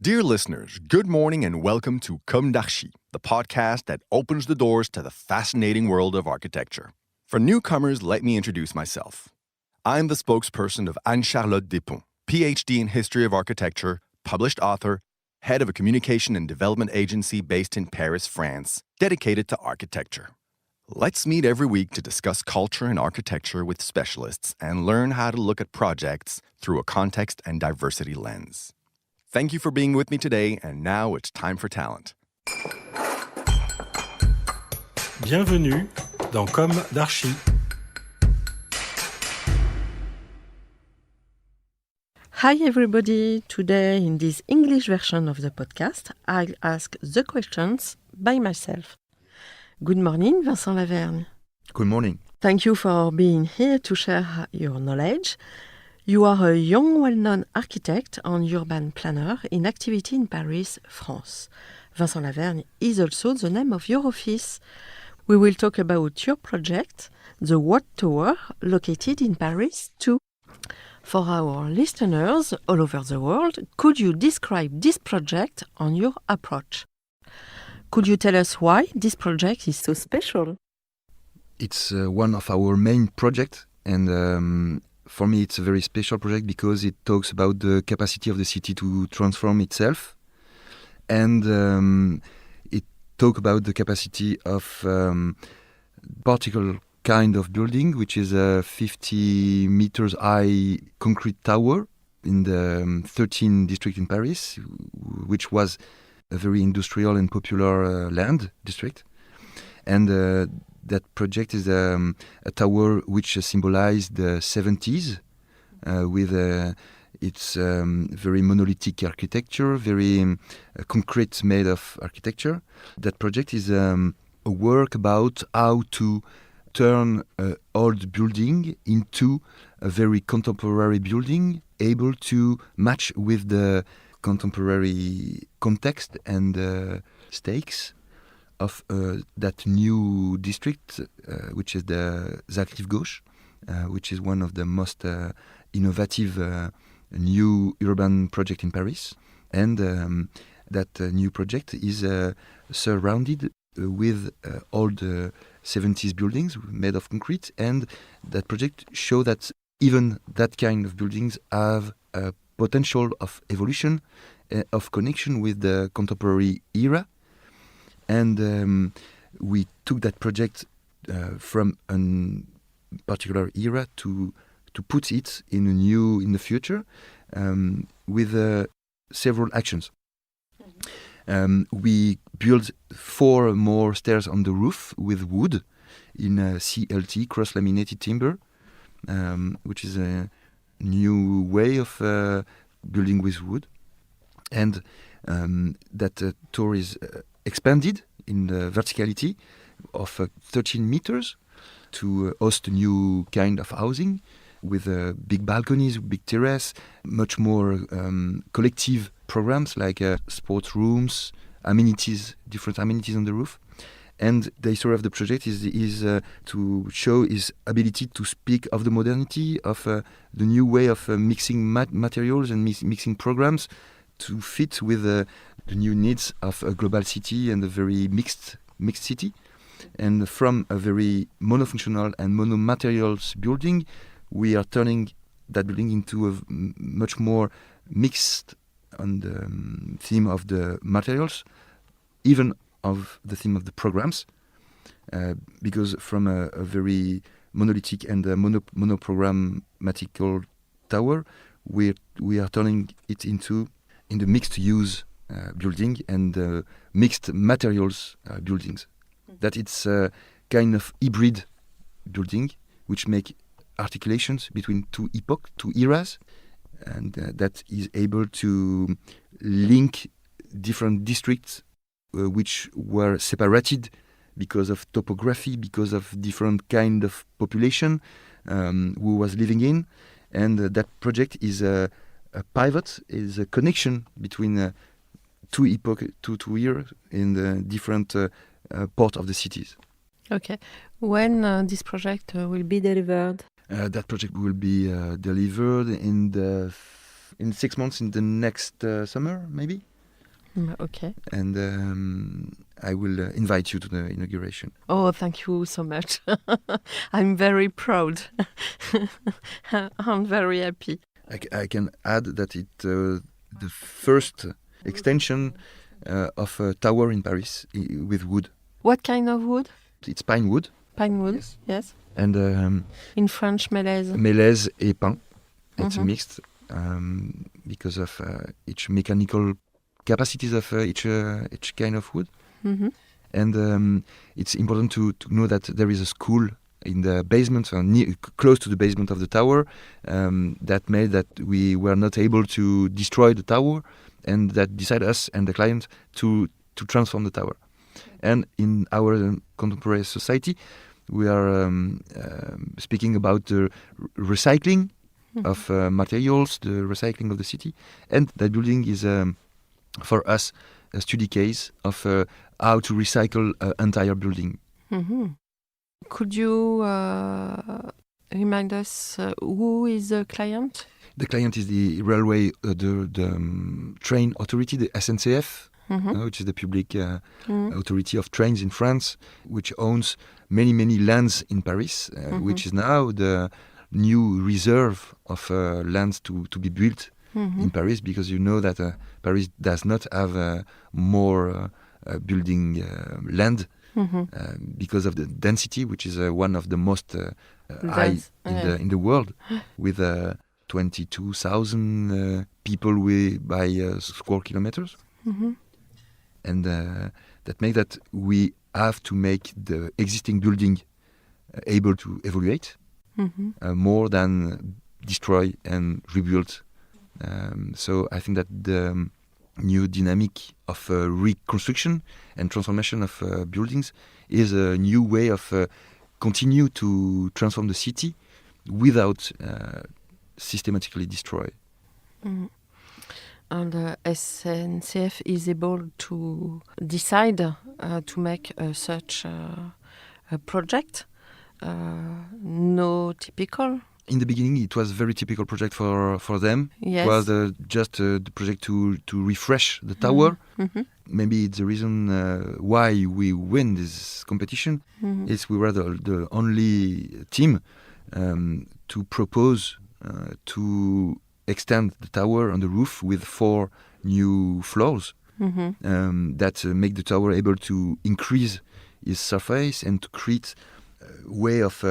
Dear listeners, good morning and welcome to Comme d'Archi, the podcast that opens the doors to the fascinating world of architecture. For newcomers, let me introduce myself. I'm the spokesperson of Anne-Charlotte Despons, PhD in History of Architecture, published author, head of a communication and development agency based in Paris, France, dedicated to architecture. Let's meet every week to discuss culture and architecture with specialists and learn how to look at projects through a context and diversity lens. Thank you for being with me today, and now it's time for talent. Bienvenue dans Comme d'Archi. Hi everybody! Today in this English version of the podcast, I'll ask the questions by myself. Good morning, Vincent Lavergne. Good morning. Thank you for being here to share your knowledge. You are a young, well-known architect and urban planner in activity in Paris, France. Vincent Lavergne is also the name of your office. We will talk about your project, the What Tower, located in Paris too. For our listeners all over the world, could you describe this project and your approach? Could you tell us why this project is so special? It's one of our main projects, and for me it's a very special project because it talks about the capacity of the city to transform itself, and it talks about the capacity of particular kind of building, which is a 50 meters high concrete tower in the 13th district in Paris, which was a very industrial and popular land district. And that project is a tower which symbolized the 70s with its very monolithic architecture, very concrete made of architecture. That project is a work about how to turn an old building into a very contemporary building, able to match with the contemporary context and stakes of that new district, which is the Rive Gauche, which is one of the most innovative new urban project in Paris. And that new project is surrounded with old 70s buildings made of concrete, and that project shows that even that kind of buildings have a potential of evolution, of connection with the contemporary era. And we took that project from a particular era to put it in the future with several actions. We built 4 more stairs on the roof with wood in CLT, cross-laminated timber, which is a new way of building with wood. And that tower is expanded in the verticality of 13 meters to host a new kind of housing with big balconies, big terrace, much more collective programs like sports rooms, amenities, different amenities on the roof. And the story of the project is to show his ability to speak of the modernity, of the new way of mixing materials and mixing programs to fit with the new needs of a global city and a very mixed city. And from a very monofunctional and monomaterials building, we are turning that building into a much more mixed on the theme of the materials, even of the theme of the programs, because from a very monolithic and monoprogrammatical tower, we are turning it into in the mixed use building and mixed materials buildings. That it's a kind of hybrid building which make articulations between 2 epochs, 2 eras, and that is able to link different districts which were separated because of topography, because of different kind of population who was living in. And that project is a pivot, is a connection between 2 epochs, 2 years in the different part of the cities. Okay. When this project will be delivered? That project will be delivered in 6 months, in the next summer, maybe. Okay. And I will invite you to the inauguration. Oh, thank you so much. I'm very proud. I'm very happy. I can add that the first extension of a tower in Paris with wood. What kind of wood? It's pine wood. Pine wood, yes. And In French, mélèze. mélèze et pin. It's Mhm. mixed because of each mechanical capacities of each kind of wood. Mm-hmm. And it's important to know that there is a school in the basement, close to the basement of the tower, that made that we were not able to destroy the tower, and that decided us and the client to transform the tower. And in our contemporary society, we are speaking about the recycling of materials, the recycling of the city, and that building is for us a study case of how to recycle an entire building. Mm-hmm. Could you remind us who is the client? The client is the railway, the train authority, the SNCF, which is the public authority of trains in France, which owns many lands in Paris, which is now the new reserve of lands to be built in Paris, because you know that Paris does not have more building land because of the density, which is one of the most high in the world, with 22,000 people by square kilometers. And that makes that we have to make the existing building able to evaluate more than destroy and rebuild. So I think that the new dynamic of reconstruction and transformation of buildings is a new way of continue to transform the city without systematically destroy. And SNCF is able to decide to make such a project, no typical. In the beginning, it was a very typical project for them. Yes. It was just the project to refresh the tower. Maybe it's the reason why we win this competition. Is we were the only team to propose to extend the tower on the roof with 4 new floors that make the tower able to increase its surface and to create way of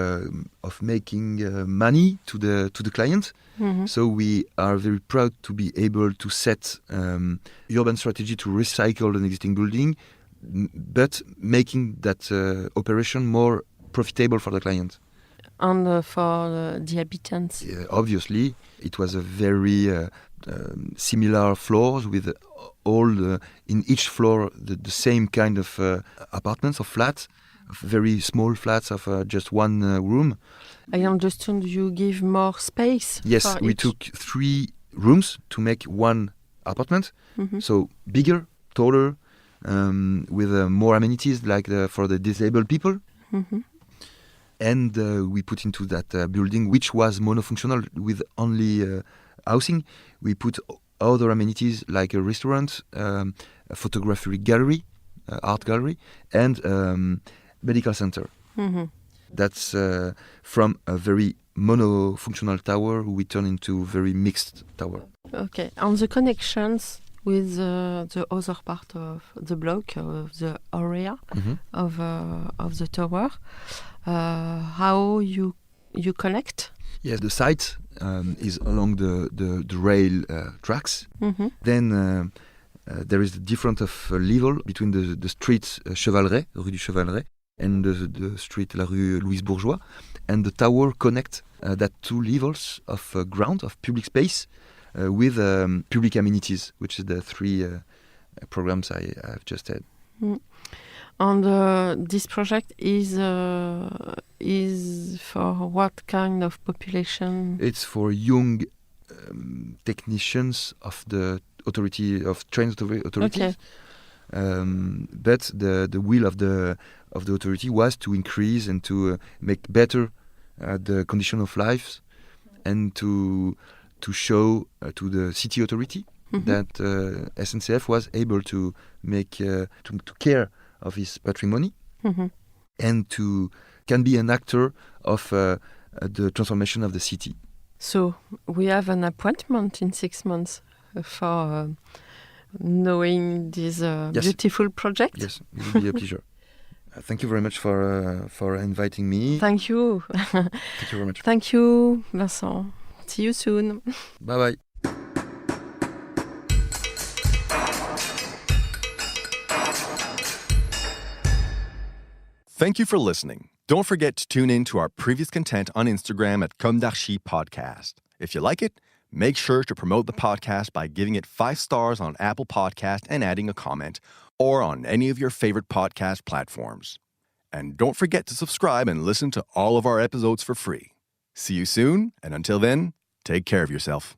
making money to the client. So we are very proud to be able to set urban strategy to recycle an existing building, but making that operation more profitable for the client. And for the inhabitants. Obviously, it was a very similar floors with all in each floor the same kind of apartments or flats, very small flats of just one room. I understand you give more space. Yes, for we each. took 3 rooms to make one apartment, so bigger, taller, with more amenities like for the disabled people. And we put into that building, which was monofunctional with only housing, we put other amenities like a restaurant, a photography gallery, art gallery, and medical center. That's from a very monofunctional tower we turn into very mixed tower. Okay, and the connections with the other part of the block, of the area of the tower, how you connect? Yes, the site is along the rail tracks. Then there is a difference of level between the street Chevaleret, Rue du Chevaleret, and the street La Rue Louise Bourgeois, and the tower connect that 2 levels of ground, of public space, with public amenities, which is the 3 programs I've just said. And this project is for what kind of population? It's for young technicians of the authority of train authorities. Okay. But the will of the authority was to increase and to make better the condition of life, and to show to the city authority that SNCF was able to make to care of his patrimony and to can be an actor of the transformation of the city. So we have an appointment in 6 months for knowing this beautiful project. Yes, it will be a pleasure. Thank you very much for inviting me. Thank you. Thank you very much. Thank you, Vincent. See you soon. Bye-bye. Thank you for listening. Don't forget to tune in to our previous content on Instagram at Comme d'Archi Podcast. If you like it, make sure to promote the podcast by giving it 5 stars on Apple Podcast and adding a comment, or on any of your favorite podcast platforms. And don't forget to subscribe and listen to all of our episodes for free. See you soon, and until then, take care of yourself.